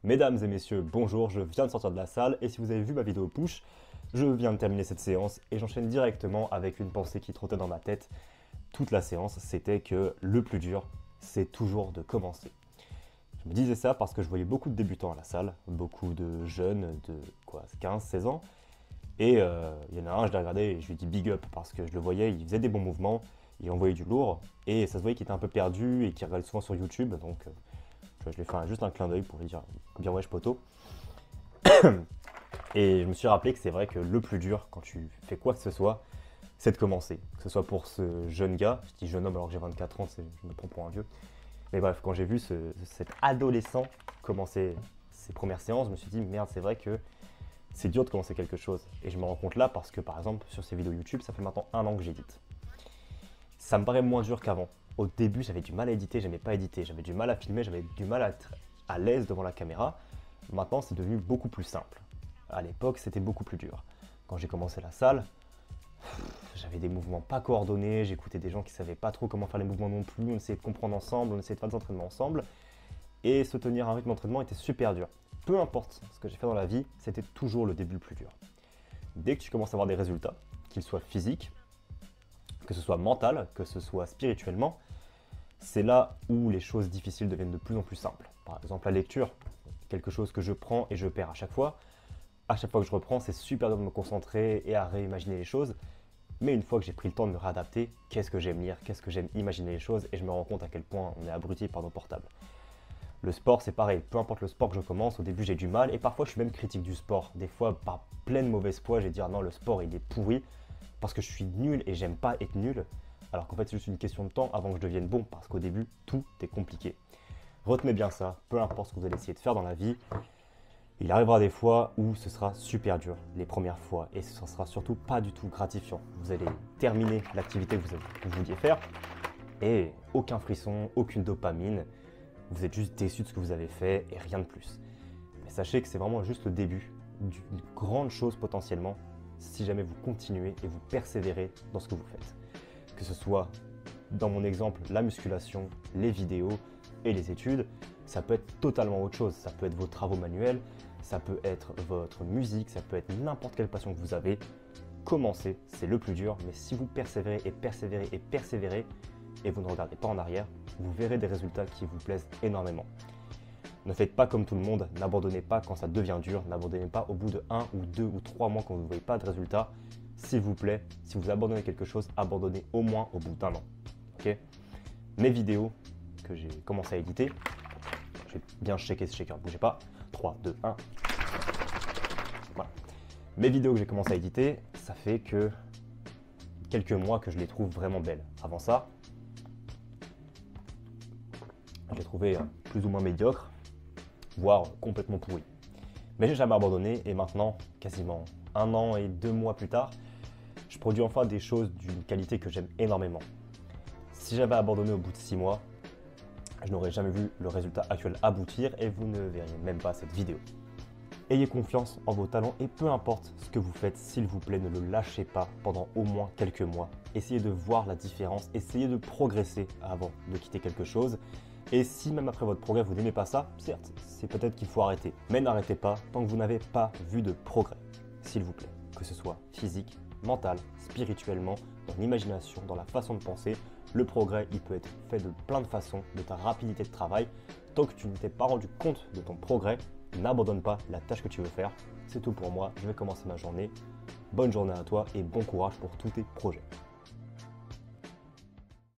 Mesdames et messieurs, bonjour, je viens de sortir de la salle et si vous avez vu ma vidéo push, je viens de terminer cette séance et j'enchaîne directement avec une pensée qui trottait dans ma tête toute la séance, c'était que le plus dur, c'est toujours de commencer. Je me disais ça parce que je voyais beaucoup de débutants à la salle, beaucoup de jeunes de 15-16 ans, et il y en a un, je l'ai regardé et je lui ai dit big up parce que je le voyais, il faisait des bons mouvements, il envoyait du lourd et ça se voyait qu'il était un peu perdu et qu'il regarde souvent sur YouTube, donc je lui ai fait juste un clin d'œil pour lui dire bien wesh poteau. Et je me suis rappelé que c'est vrai que le plus dur quand tu fais quoi que ce soit, c'est de commencer. Que ce soit pour ce jeune gars, je dis jeune homme alors que j'ai 24 ans, je me prends pour un vieux. Mais bref, quand j'ai vu cet adolescent commencer ses premières séances, je me suis dit merde, c'est vrai que c'est dur de commencer quelque chose. Et je me rends compte là parce que par exemple sur ces vidéos YouTube, ça fait maintenant 1 an que j'édite. Ça me paraît moins dur qu'avant. Au début, j'avais du mal à éditer, j'aimais pas éditer, j'avais du mal à filmer, j'avais du mal à être à l'aise devant la caméra. Maintenant, c'est devenu beaucoup plus simple. À l'époque, c'était beaucoup plus dur. Quand j'ai commencé la salle, j'avais des mouvements pas coordonnés, j'écoutais des gens qui savaient pas trop comment faire les mouvements non plus, on essayait de comprendre ensemble, on essayait de faire des entraînements ensemble. Et se tenir un rythme d'entraînement était super dur. Peu importe ce que j'ai fait dans la vie, c'était toujours le début le plus dur. Dès que tu commences à avoir des résultats, qu'ils soient physiques, que ce soit mental, que ce soit spirituellement, c'est là où les choses difficiles deviennent de plus en plus simples. Par exemple, la lecture, quelque chose que je prends et je perds à chaque fois. À chaque fois que je reprends, c'est super dur de me concentrer et à réimaginer les choses. Mais une fois que j'ai pris le temps de me réadapter, qu'est-ce que j'aime lire, qu'est-ce que j'aime imaginer les choses, et je me rends compte à quel point on est abruti par nos portables. Le sport, c'est pareil. Peu importe le sport que je commence, au début j'ai du mal, et parfois je suis même critique du sport. Des fois, par pleine mauvaise foi, je vais dire non, le sport il est pourri, parce que je suis nul et j'aime pas être nul. Alors qu'en fait, c'est juste une question de temps avant que je devienne bon, parce qu'au début, tout est compliqué. Retenez bien ça, peu importe ce que vous allez essayer de faire dans la vie, il arrivera des fois où ce sera super dur, les premières fois, et ce sera surtout pas du tout gratifiant. Vous allez terminer l'activité que vous vouliez faire, et aucun frisson, aucune dopamine, vous êtes juste déçu de ce que vous avez fait, et rien de plus. Mais sachez que c'est vraiment juste le début d'une grande chose potentiellement, si jamais vous continuez et vous persévérez dans ce que vous faites. Que ce soit, dans mon exemple, la musculation, les vidéos et les études, ça peut être totalement autre chose. Ça peut être vos travaux manuels, ça peut être votre musique, ça peut être n'importe quelle passion que vous avez. Commencez, c'est le plus dur, mais si vous persévérez et persévérez et persévérez et vous ne regardez pas en arrière, vous verrez des résultats qui vous plaisent énormément. Ne faites pas comme tout le monde, n'abandonnez pas quand ça devient dur, n'abandonnez pas au bout de 1 ou 2 ou 3 mois quand vous ne voyez pas de résultats. S'il vous plaît, si vous abandonnez quelque chose, abandonnez au moins au bout d'1 an. Okay. Mes vidéos que j'ai commencé à éditer, je vais bien checker ce shaker, ne bougez pas. 3, 2, 1. Voilà. Mes vidéos que j'ai commencé à éditer, ça fait que quelques mois que je les trouve vraiment belles. Avant ça, je les trouvais plus ou moins médiocres, voire complètement pourris. Mais j'ai jamais abandonné et maintenant, quasiment 1 an et 2 mois plus tard, je produis enfin des choses d'une qualité que j'aime énormément. Si j'avais abandonné au bout de 6 mois, je n'aurais jamais vu le résultat actuel aboutir et vous ne verriez même pas cette vidéo. Ayez confiance en vos talents et peu importe ce que vous faites, s'il vous plaît, ne le lâchez pas pendant au moins quelques mois. Essayez de voir la différence, essayez de progresser avant de quitter quelque chose. Et si même après votre progrès, vous n'aimez pas ça, certes, c'est peut-être qu'il faut arrêter. Mais n'arrêtez pas tant que vous n'avez pas vu de progrès, s'il vous plaît. Que ce soit physique, mental, spirituellement, dans l'imagination, dans la façon de penser, le progrès, il peut être fait de plein de façons, de ta rapidité de travail. Tant que tu ne t'es pas rendu compte de ton progrès, n'abandonne pas la tâche que tu veux faire. C'est tout pour moi, je vais commencer ma journée. Bonne journée à toi et bon courage pour tous tes projets.